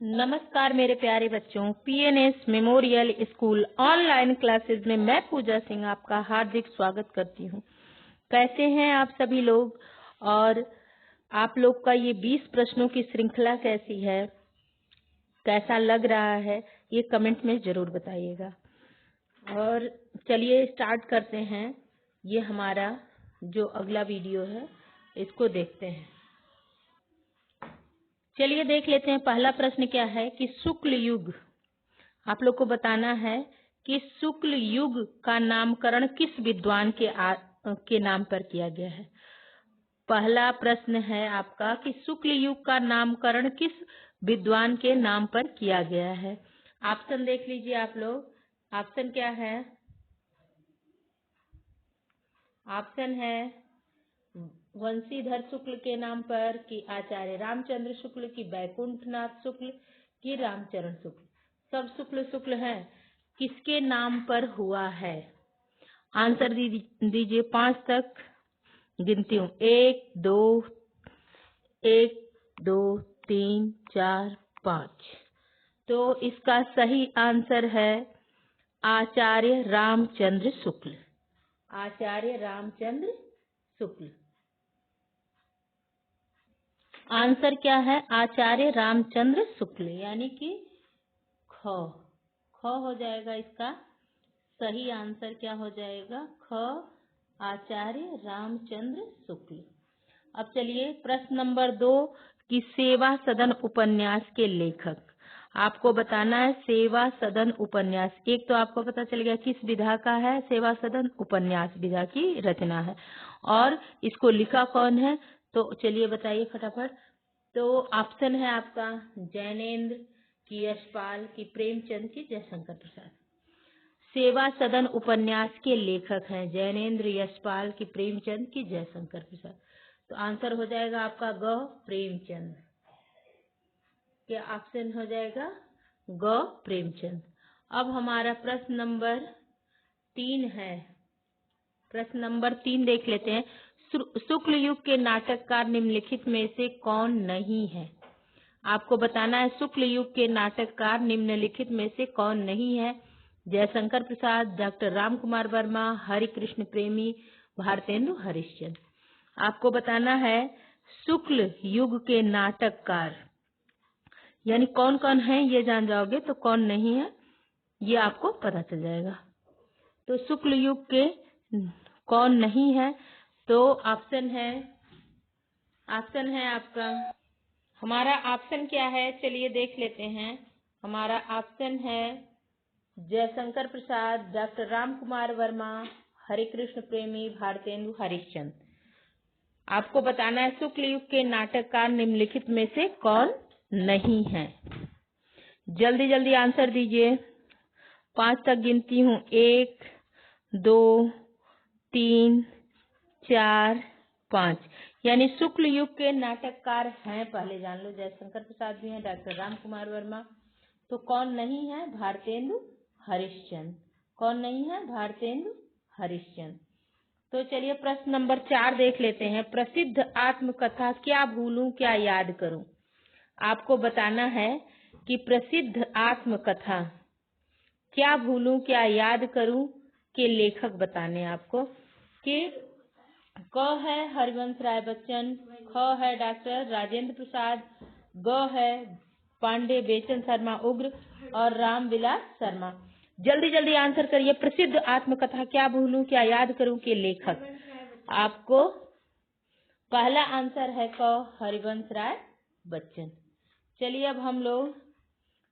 नमस्कार मेरे प्यारे बच्चों, PNS memorial school online classes में मैं पूजा सिंह आपका हार्दिक स्वागत करती हूँ। कैसे हैं आप सभी लोग? और आप लोग का ये 20 प्रश्नों की श्रृंखला कैसी है, कैसा लग रहा है, ये कमेंट में जरूर बताइएगा। और चलिए स्टार्ट करते हैं। ये हमारा जो अगला वीडियो है इसको देखते हैं। चलिए देख लेते हैं। पहला प्रश्न क्या है कि शुक्ल युग, आप लोग को बताना है कि शुक्ल युग का नामकरण किस विद्वान के नाम पर किया गया है। पहला प्रश्न है आपका कि शुक्ल युग का नामकरण किस विद्वान के नाम पर किया गया है। ऑप्शन देख लीजिए आप लोग। ऑप्शन क्या है? ऑप्शन है वंशीधर शुक्ल के नाम पर, कि आचार्य रामचंद्र शुक्ल, की बैकुंठनाथ शुक्ल, की रामचरण शुक्ल। सब शुक्ल शुक्ल है, किसके नाम पर हुआ है? आंसर दीजिए। 5 तक गिनती हूँ। 1 2 3 4 5। तो इसका सही आंसर है आचार्य रामचंद्र शुक्ल। आचार्य रामचंद्र शुक्ल। आंसर क्या है? आचार्य रामचंद्र शुक्ल, यानी कि ख हो जाएगा। इसका सही आंसर क्या हो जाएगा? ख, आचार्य रामचंद्र शुक्ल। अब चलिए प्रश्न नंबर 2 कि सेवा सदन उपन्यास के लेखक। आपको बताना है सेवा सदन उपन्यास। एक तो आपको पता चल गया किस विधा का है। सेवा सदन उपन्यास विधा की रचना है। और इसको लिखा कौन है? तो चलिए बताइए फटाफट। तो ऑप्शन है आपका जैनेन्द्र, की यशपाल, की प्रेमचंद, की जयशंकर प्रसाद। सेवा सदन उपन्यास के लेखक हैं जैनेन्द्र, यशपाल, की प्रेमचंद, की जयशंकर प्रसाद। तो आंसर हो जाएगा आपका ग, प्रेमचंद। क्या ऑप्शन हो जाएगा? ग, प्रेमचंद। अब हमारा प्रश्न नंबर 3 है। प्रश्न नंबर 3 देख लेते हैं। शुक्ल युग के नाटककार निम्नलिखित में से कौन नहीं है? आपको बताना है शुक्ल युग के नाटककार निम्नलिखित में से कौन नहीं है। जयशंकर प्रसाद, डॉक्टर राम कुमार वर्मा, हरि कृष्ण प्रेमी, भारतेंदु हरिश्चंद्र। आपको बताना है शुक्ल युग के नाटककार यानी कौन कौन है, ये जान जाओगे तो कौन नहीं है ये आपको पता चल जाएगा। तो शुक्ल युग के कौन नहीं है? तो ऑप्शन है आपका, हमारा ऑप्शन क्या है चलिए देख लेते हैं। हमारा ऑप्शन है जयशंकर प्रसाद, डॉक्टर राम कुमार वर्मा, हरि कृष्ण प्रेमी, भारतेंदु हरिश्चंद्र। आपको बताना है शुक्ल युग के नाटककार निम्नलिखित में से कौन नहीं है। जल्दी जल्दी आंसर दीजिए। 5 तक गिनती हूँ। 1 2 3 4 5। यानी शुक्ल युग के नाटककार हैं, पहले जान लो, जयशंकर प्रसाद भी हैं, डॉक्टर राम कुमार वर्मा। तो कौन नहीं है? भारतेंदु हरिश्चंद्र। कौन नहीं है? भारतेंदु हरिश्चंद्र। तो चलिए प्रश्न नंबर 4 देख लेते हैं। प्रसिद्ध आत्मकथा क्या भूलूं क्या याद करूं। आपको बताना है कि प्रसिद्ध आत्मकथा क्या भूलूं क्या याद करूं के लेखक बताने आपको। कि क है हरिवंश राय बच्चन, ख है डॉक्टर राजेंद्र प्रसाद, ग है पांडे बेचन शर्मा उग्र, और रामविलास शर्मा। जल्दी जल्दी आंसर करिए। प्रसिद्ध आत्मकथा क्या भूलूं क्या याद करूं के लेखक। आपको पहला आंसर है क, हरिवंश राय बच्चन। चलिए अब हम लोग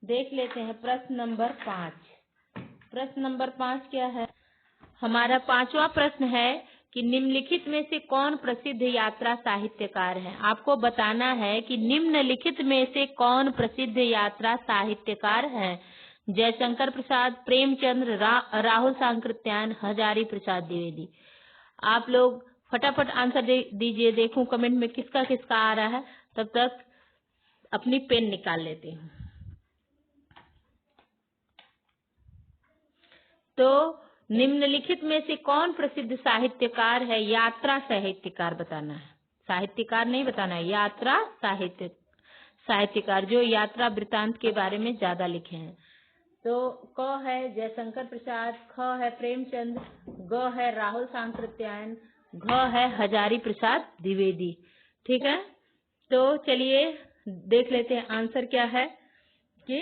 देख लेते हैं प्रश्न नंबर 5। प्रश्न नंबर 5 क्या है? हमारा 5वां प्रश्न है कि निम्नलिखित में से कौन प्रसिद्ध यात्रा साहित्यकार है। आपको बताना है कि निम्नलिखित में से कौन प्रसिद्ध यात्रा साहित्यकार है। जयशंकर प्रसाद, प्रेमचंद्र, राहुल सांकृत्यायन, हजारी प्रसाद द्विवेदी। आप लोग फटाफट आंसर दीजिए। देखूं कमेंट में किसका किसका आ रहा है। तब तक अपनी पेन निकाल लेते हैं। तो निम्नलिखित में से कौन प्रसिद्ध साहित्यकार है? यात्रा साहित्यकार बताना है, साहित्यकार नहीं बताना है, यात्रा साहित्यकार जो यात्रा वृत्तांत के बारे में ज्यादा लिखे हैं। तो क है जयशंकर प्रसाद, ख है प्रेमचंद, ग है राहुल सांकृत्यायन, घ है हजारी प्रसाद द्विवेदी। ठीक है, तो चलिए देख लेते हैं आंसर क्या है कि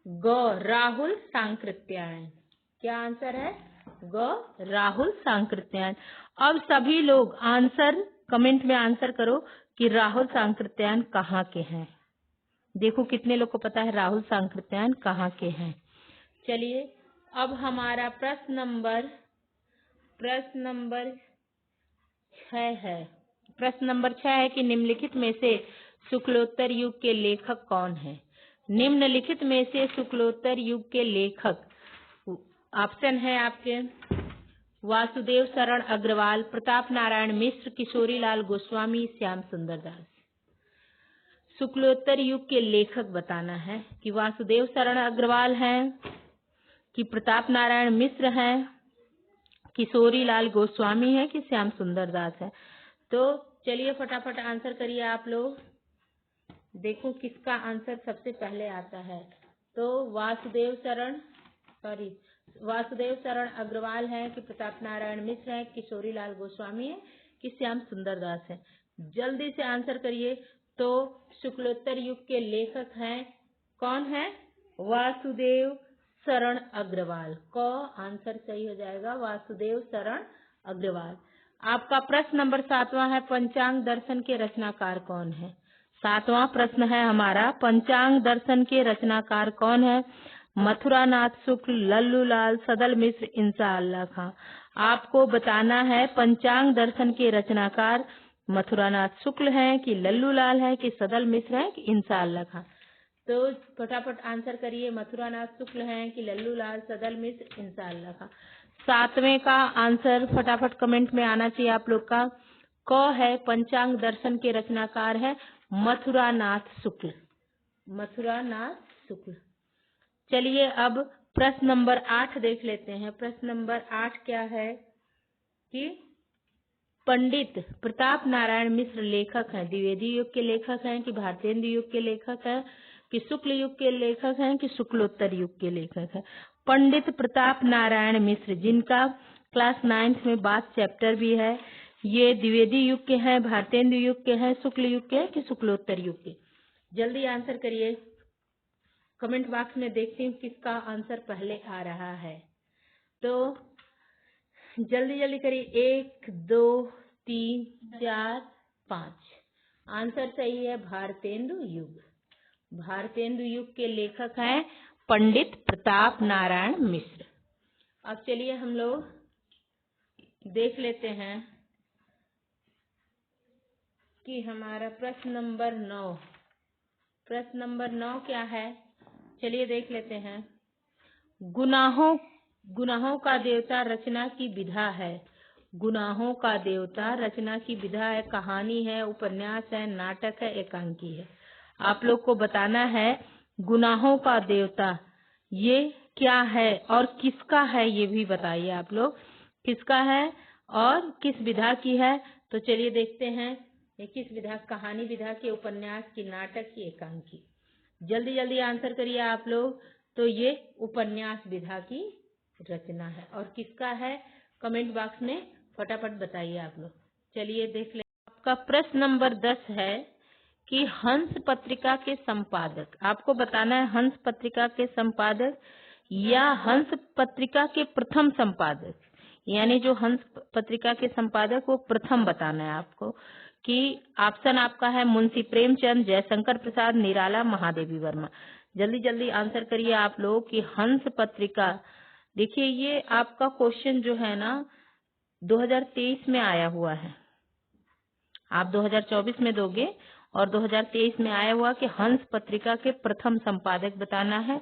ग राहुल सांकृत्यायन। क्या आंसर है? ग राहुल सांकृत्यायन। अब सभी लोग आंसर कमेंट में आंसर करो कि राहुल सांकृत्यायन कहाँ के हैं। देखो कितने लोग को पता है राहुल सांकृत्यायन कहाँ के हैं। चलिए अब हमारा प्रश्न नंबर 6 है। प्रश्न नंबर 6 है कि निम्नलिखित में से शुक्लोत्तर युग के लेखक कौन है? निम्नलिखित में से शुक्लोत्तर युग के लेखक, ऑप्शन है आपके वासुदेव शरण अग्रवाल, प्रताप नारायण मिश्र, किशोरीलाल गोस्वामी, श्याम सुंदर दास। शुक्लोत्तर युग के लेखक बताना है कि वासुदेव शरण अग्रवाल हैं, कि प्रताप नारायण मिश्र हैं, किशोरीलाल गोस्वामी है, कि श्याम सुंदर दास है। तो चलिए फटाफट आंसर करिए आप लोग। देखो किसका आंसर सबसे पहले आता है। तो वासुदेव शरण अग्रवाल है, कि प्रताप नारायण मिश्र है, किशोरीलाल गोस्वामी है, कि श्याम सुंदर दास है। जल्दी से आंसर करिए। तो शुक्लोत्तर युग के लेखक हैं, कौन है? वासुदेव शरण अग्रवाल। क आंसर सही हो जाएगा, वासुदेव शरण अग्रवाल। आपका प्रश्न नंबर 7वां है, पंचांग दर्शन के रचनाकार कौन है? 7वां प्रश्न है हमारा, पंचांग दर्शन के रचनाकार कौन है? मथुरानाथ शुक्ल, लल्लूलाल, सदल मिश्र, इंसा अल्लाह खां। आपको बताना है पंचांग दर्शन के रचनाकार मथुरानाथ शुक्ल हैं, कि लल्लूलाल है, कि सदल मिश्र है, कि इंसा अल्लाह खां। तो फटाफट आंसर करिए। मथुरानाथ शुक्ल हैं, कि लल्लूलाल, सदल मिश्र, इंसा अल्लाह खां। 7वें का आंसर फटाफट कमेंट में आना चाहिए आप लोग का। क है पंचांग दर्शन के रचनाकार है मथुरानाथ शुक्ल। मथुरानाथ शुक्ल। चलिए अब प्रश्न नंबर 8 देख लेते हैं। प्रश्न नंबर 8 क्या है कि पंडित प्रताप नारायण मिश्र लेखक हैं, द्विवेदी युग के लेखक हैं, कि भारतेंदु युग के लेखक हैं, कि शुक्ल युग के लेखक हैं, कि शुक्लोत्तर युग के लेखक हैं। पंडित प्रताप नारायण मिश्र, जिनका क्लास 9th में बात चैप्टर भी है, ये द्विवेदी युग के हैं, भारतेंदु युग के हैं, शुक्ल युग के हैं, कि शुक्लोत्तर युग के। जल्दी आंसर करिए। कमेंट बॉक्स में देखती हूँ किसका आंसर पहले आ रहा है। तो जल्दी जल्दी करिए। 1 2 3 4 5। आंसर सही है भारतेंदु युग। भारतेंदु युग के लेखक हैं पंडित प्रताप नारायण मिश्र। अब चलिए हम लोग देख लेते हैं कि हमारा प्रश्न नंबर 9। प्रश्न नंबर 9 क्या है? चलिए देख लेते हैं। गुनाहों का देवता रचना की विधा है। गुनाहों का देवता रचना की विधा है। कहानी है, उपन्यास है, नाटक है, एकांकी है। आप लोग को बताना है गुनाहों का देवता ये क्या है और किसका है, ये भी बताइए आप लोग किसका है और किस विधा की है। तो चलिए देखते हैं ये किस विधा, कहानी विधा की, उपन्यास की, नाटक की, एकांकी। जल्दी जल्दी आंसर करिए आप लोग। तो ये उपन्यास विधा की रचना है और किसका है, कमेंट बॉक्स में फटाफट बताइए आप लोग। चलिए देख ले। आपका प्रश्न नंबर 10 है कि हंस पत्रिका के संपादक, आपको बताना है हंस पत्रिका के संपादक या हंस पत्रिका के प्रथम संपादक, यानी जो हंस पत्रिका के संपादक वो प्रथम बताना है आपको। कि ऑप्शन आपका है मुंशी प्रेमचंद, जयशंकर प्रसाद, निराला, महादेवी वर्मा। जल्दी जल्दी आंसर करिए आप लोग कि हंस पत्रिका। देखिए ये आपका क्वेश्चन जो है ना 2023 में आया हुआ है, आप 2024 में दोगे और 2023 में आया हुआ कि हंस पत्रिका के प्रथम संपादक बताना है।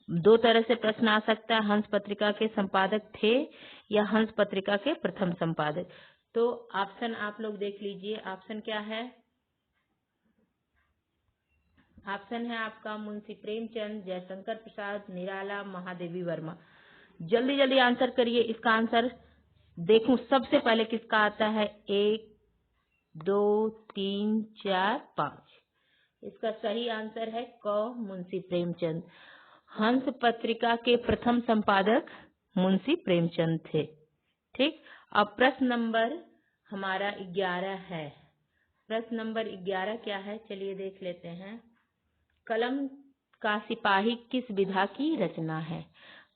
2 तरह से प्रश्न आ सकता है, हंस पत्रिका के संपादक थे या हंस पत्रिका के प्रथम संपादक। तो ऑप्शन आप लोग देख लीजिए। ऑप्शन क्या है? ऑप्शन है आपका मुंशी प्रेमचंद, जयशंकर प्रसाद, निराला, महादेवी वर्मा। जल्दी जल्दी आंसर करिए। इसका आंसर देखूं सबसे पहले किसका आता है। 1 2 3 4 5। इसका सही आंसर है क, मुंशी प्रेमचंद। हंस पत्रिका के प्रथम संपादक मुंशी प्रेमचंद थे। ठीक, अब प्रश्न नंबर हमारा 11 है। प्रश्न नंबर 11 क्या है, चलिए देख लेते हैं। कलम का सिपाही किस विधा की रचना है?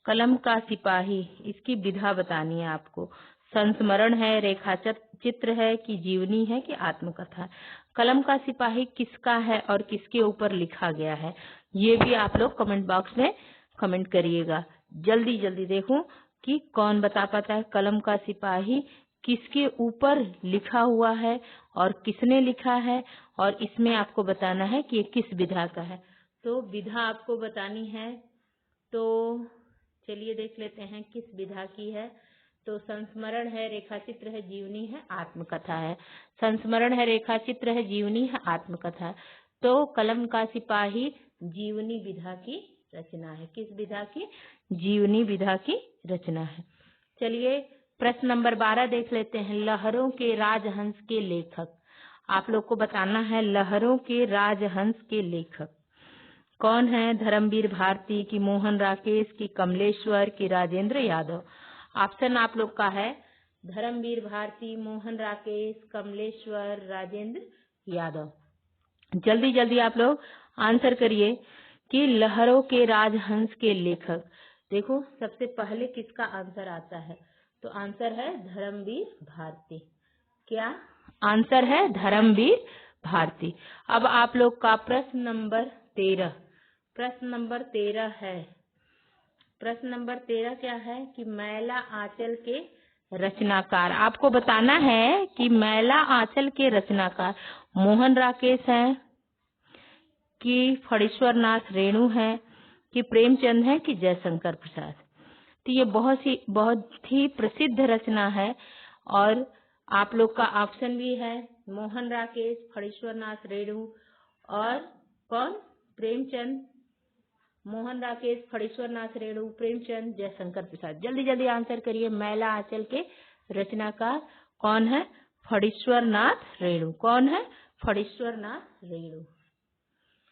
कलम का सिपाही, इसकी विधा बतानी है आपको। संस्मरण है, रेखा चित्र है कि जीवनी है कि आत्मकथा? कलम का सिपाही किसका है और किसके ऊपर लिखा गया है, ये भी आप लोग कमेंट बॉक्स में कमेंट करिएगा। जल्दी जल्दी देखो कि कौन बता पाता है कलम का सिपाही किसके ऊपर लिखा हुआ है और किसने लिखा है, और इसमें आपको बताना है कि ये किस विधा का है। तो विधा आपको बतानी है, तो चलिए देख लेते हैं किस विधा की है। तो संस्मरण है, रेखाचित्र है, जीवनी है, आत्मकथा है। संस्मरण है, रेखाचित्र है, जीवनी है, आत्मकथा है। तो कलम का सिपाही जीवनी विधा की रचना है। किस विधा की? जीवनी विधा की रचना है। चलिए प्रश्न नंबर 12 देख लेते हैं। लहरों के राजहंस के लेखक, आप लोग को बताना है लहरों के राजहंस के लेखक कौन है? धर्मवीर भारती की मोहन राकेश की कमलेश्वर की राजेंद्र यादव? ऑप्शन आप लोग का है धर्मवीर भारती, मोहन राकेश, कमलेश्वर, राजेंद्र यादव। जल्दी जल्दी आप लोग आंसर करिए कि लहरों के राजहंस के लेखक। देखो सबसे पहले किसका आंसर आता है, तो आंसर है धर्मवीर भारती। क्या आंसर है? धर्मवीर भारती। अब आप लोग का प्रश्न नंबर 13, प्रश्न नंबर 13 है। प्रश्न नंबर 13 क्या है कि मैला आंचल के रचनाकार, आपको बताना है कि मैला आंचल के रचनाकार मोहन राकेश हैं कि फणीश्वर नाथ रेणु है कि प्रेमचंद है कि जयशंकर प्रसाद? तो ये बहुत ही प्रसिद्ध रचना है, और आप लोग का ऑप्शन भी है मोहन राकेश, फणीश्वर नाथ रेणु और कौन? प्रेमचंद। मोहन राकेश, फणीश्वर नाथ रेणु, प्रेमचंद, जयशंकर प्रसाद। जल्दी जल्दी आंसर करिए। मैला आंचल के रचनाकार कौन है? फणीश्वर नाथ रेणु। कौन है? फणीश्वर नाथ रेणु।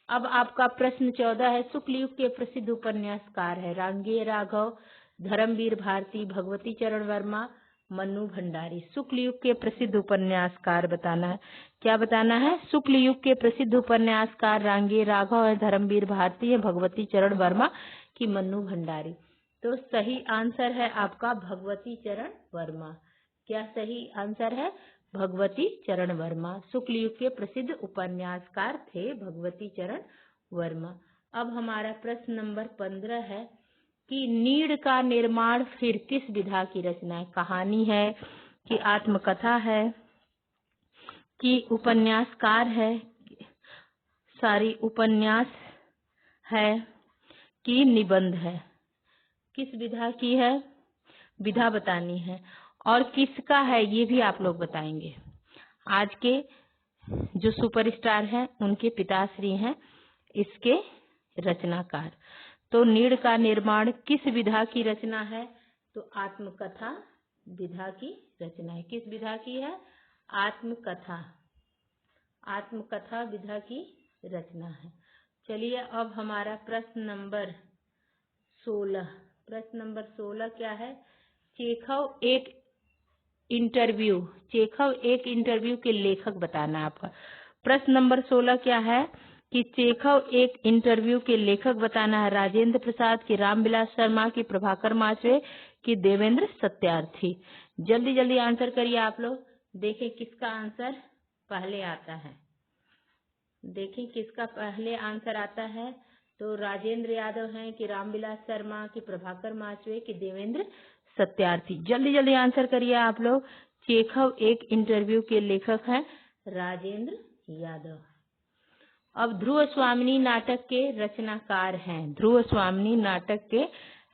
अब आपका प्रश्न 14 है। शुक्ल युग के प्रसिद्ध उपन्यासकार है रांगे राघव, धर्मवीर भारती, भगवती चरण वर्मा, मन्नू भंडारी। शुक्ल युग के प्रसिद्ध उपन्यासकार बताना है। क्या बताना है? शुक्ल युग के प्रसिद्ध उपन्यासकार रांगे राघव है, धर्मवीर भारती है, भगवती चरण वर्मा की मन्नू भंडारी। तो सही आंसर है आपका भगवती चरण वर्मा। क्या सही आंसर है? भगवती चरण वर्मा। शुक्ल युग के प्रसिद्ध उपन्यासकार थे भगवती चरण वर्मा। अब हमारा प्रश्न नंबर 15 है कि नीड़ का निर्माण फिर किस विधा की रचना है? कहानी है कि आत्मकथा है कि उपन्यासकार है, सारी उपन्यास है कि निबंध है? किस विधा की है? विधा बतानी है, और किसका है ये भी आप लोग बताएंगे। आज के जो सुपरस्टार हैं उनके पिताश्री हैं इसके रचनाकार। तो नीड़ का निर्माण किस विधा की रचना है? तो आत्मकथा विधा की रचना है। किस विधा की है? आत्मकथा, आत्मकथा विधा की रचना है। चलिए अब हमारा प्रश्न नंबर 16, प्रश्न नंबर 16 क्या है? चेखव एक इंटरव्यू, चेखव एक इंटरव्यू के लेखक बताना है आपका। प्रश्न नंबर 16 क्या है कि चेखव एक इंटरव्यू के लेखक बताना है। राजेंद्र प्रसाद की रामविलास शर्मा की प्रभाकर माचवे की देवेंद्र सत्यार्थी। जल्दी जल्दी आंसर करिए आप लोग। देखें किसका आंसर पहले आता है, देखें किसका पहले आंसर आता है। तो राजेंद्र यादव हैं कि रामविलास शर्मा की प्रभाकर माचवे की देवेंद्र सत्यार्थी। जल्दी जल्दी आंसर करिए आप लोग। चेखव एक इंटरव्यू के लेखक हैं राजेंद्र यादव। अब ध्रुव स्वामिनी नाटक के रचनाकार हैं। ध्रुव स्वामिनी नाटक के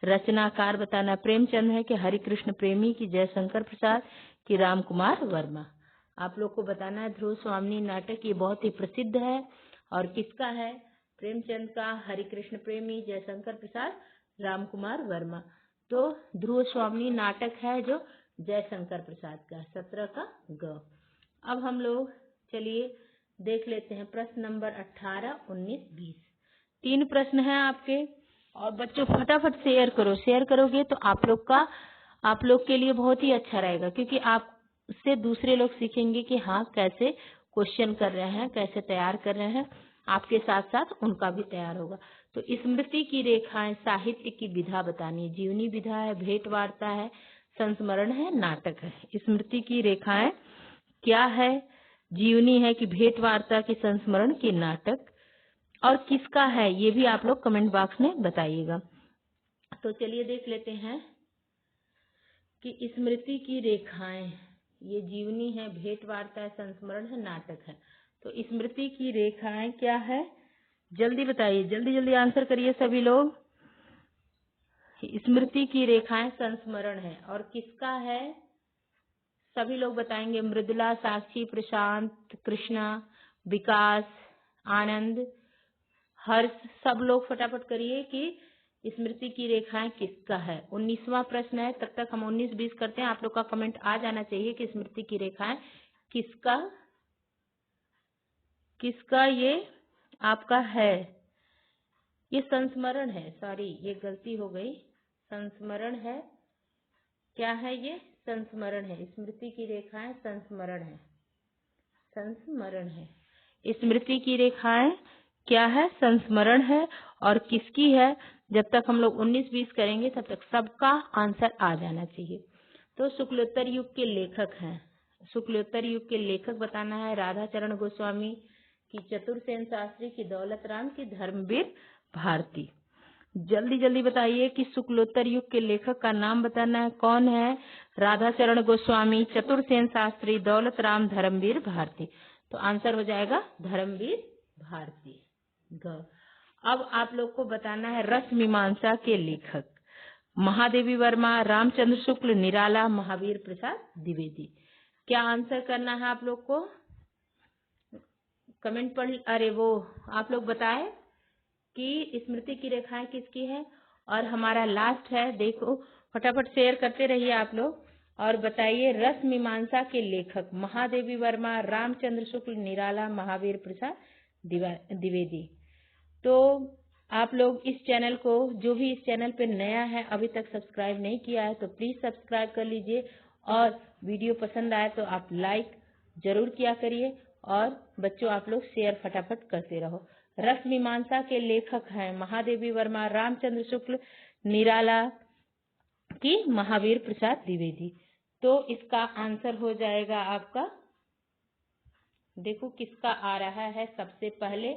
रचनाकार बताना। प्रेमचंद है कि हरिकृष्ण प्रेमी की जयशंकर प्रसाद की राम कुमार वर्मा? आप लोग को बताना है। ध्रुव स्वामिनी नाटक ये बहुत ही प्रसिद्ध है, और किसका है? प्रेमचंद का, हरिकृष्ण प्रेमी, जयशंकर प्रसाद, राम कुमार वर्मा। तो ध्रुव स्वामिनी नाटक है जो जयशंकर प्रसाद का, 17 का ग। अब हम लोग चलिए देख लेते हैं प्रश्न नंबर 18, 19, 20। 3 प्रश्न हैं आपके। और बच्चों फटाफट शेयर करो, शेयर करोगे तो आप लोग के लिए बहुत ही अच्छा रहेगा, क्योंकि आप उससे दूसरे लोग सीखेंगे कि हाँ कैसे क्वेश्चन कर रहे हैं, कैसे तैयार कर रहे हैं। आपके साथ साथ उनका भी तैयार होगा। तो स्मृति की रेखाएं साहित्य की विधा बतानी है। जीवनी विधा है, भेंट वार्ता है, संस्मरण है, नाटक है। स्मृति की रेखाएं क्या है? जीवनी है कि भेंट वार्ता की, संस्मरण की, नाटक, और किसका है ये भी आप लोग कमेंट बॉक्स में बताइएगा। तो चलिए देख लेते हैं कि स्मृति की रेखाएं, ये जीवनी है, भेंट वार्ता है, संस्मरण है, नाटक है। तो स्मृति की रेखाएं क्या है? जल्दी बताइए, जल्दी जल्दी आंसर करिए सभी लोग। स्मृति की रेखाएं संस्मरण है। और किसका है? सभी लोग बताएंगे। मृदुला, साक्षी, प्रशांत, कृष्णा, विकास, आनंद, हर्ष, सब लोग फटाफट करिए कि स्मृति की रेखाएं किसका है। 19वां प्रश्न है। तब तक हम 19, 20 करते हैं। आप लोग का कमेंट आ जाना चाहिए कि स्मृति की रेखाएं किसका ये आपका है। ये संस्मरण है, सॉरी ये गलती हो गई, संस्मरण है। क्या है ये? संस्मरण है। स्मृति की रेखाएं संस्मरण है, संस्मरण है। स्मृति की रेखाएं क्या है? संस्मरण है। और किसकी है? जब तक हम लोग 19, 20 करेंगे तब तक सबका आंसर आ जाना चाहिए। तो शुक्लोत्तर युग के लेखक हैं। शुक्लोत्तर युग के लेखक बताना है। राधाचरण गोस्वामी की, चतुरसेन शास्त्री की, दौलत राम की, धर्मवीर भारती। जल्दी जल्दी बताइए कि शुक्लोत्तर युग के लेखक का नाम बताना है। कौन है? राधाचरण गोस्वामी, चतुरसेन शास्त्री, दौलत राम, धर्मवीर भारती। तो आंसर हो जाएगा धर्मवीर भारती। अब आप लोग को बताना है रस मीमांसा के लेखक। महादेवी वर्मा, रामचंद्र शुक्ल, निराला, महावीर प्रसाद द्विवेदी। क्या आंसर करना है आप लोग को? कमेंट पढ़, अरे वो आप लोग बताए कि स्मृति की रेखाएं किसकी है। और हमारा लास्ट है, देखो फटाफट शेयर करते रहिए आप लोग और बताइए रस मीमांसा के लेखक। महादेवी वर्मा, रामचंद्र शुक्ल, निराला, महावीर प्रसाद द्विवेदी। तो आप लोग इस चैनल को, जो भी इस चैनल पे नया है अभी तक सब्सक्राइब नहीं किया है तो प्लीज सब्सक्राइब कर लीजिए। और वीडियो पसंद आए तो आप लाइक जरूर किया करिए। और बच्चों आप लोग शेयर फटाफट करते रहो। रस मीमांसा के लेखक हैं महादेवी वर्मा, रामचंद्र शुक्ल, निराला की, महावीर प्रसाद द्विवेदी। तो इसका आंसर हो जाएगा आपका, देखो किसका आ रहा है सबसे पहले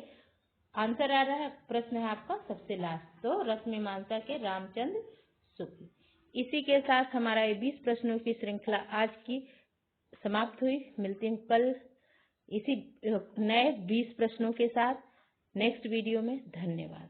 आंसर आ रहा है। प्रश्न है आपका सबसे लास्ट, तो रस मीमांसा के रामचंद्र शुक्ल। इसी के साथ हमारा ये 20 प्रश्नों की श्रृंखला आज की समाप्त हुई। मिलती हूँ कल इसी नए 20 प्रश्नों के साथ नेक्स्ट वीडियो में। धन्यवाद।